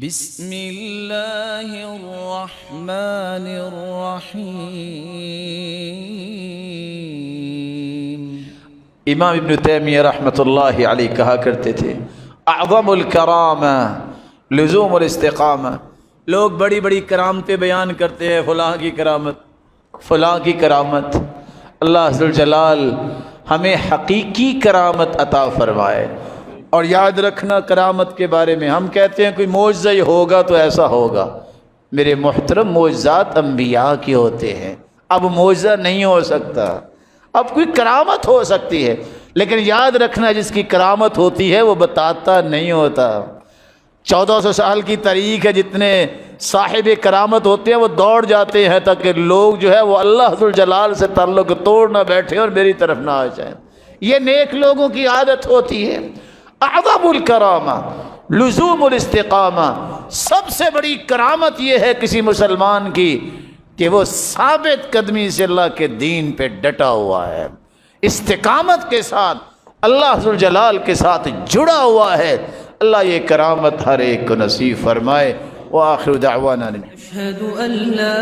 بسم اللہ الرحمن الرحیم۔ امام ابن تیمیہ رحمۃ اللہ علیہ کہا کرتے تھے اعظم الکرامہ لزوم الاستقامہ۔ لوگ بڑی بڑی کرامتیں بیان کرتے ہیں، فلاں کی کرامت فلاں کی کرامت۔ اللہ ذو الجلال ہمیں حقیقی کرامت عطا فرمائے۔ اور یاد رکھنا کرامت کے بارے میں، ہم کہتے ہیں کوئی معجزہ ہی ہوگا تو ایسا ہوگا۔ میرے محترم، معجزات انبیاء کے ہوتے ہیں، اب معجزہ نہیں ہو سکتا، اب کوئی کرامت ہو سکتی ہے، لیکن یاد رکھنا جس کی کرامت ہوتی ہے وہ بتاتا نہیں ہوتا۔ 1400 سال کی تاریخ ہے، جتنے صاحب کرامت ہوتے ہیں وہ دوڑ جاتے ہیں تاکہ لوگ جو ہے وہ اللہ ذو الجلال سے تعلق توڑ نہ بیٹھے اور میری طرف نہ آ جائیں۔ یہ نیک لوگوں کی عادت ہوتی ہے۔ اعظم الکرامہ لزوم الاستقامہ، سب سے بڑی کرامت یہ ہے کسی مسلمان کی کہ وہ ثابت قدمی سے اللہ کے دین پہ ڈٹا ہوا ہے، استقامت کے ساتھ اللہ ذو الجلال کے ساتھ جڑا ہوا ہے۔ اللہ یہ کرامت ہر ایک کو نصیب فرمائے۔ وآخر دعوانا اشہد ان لا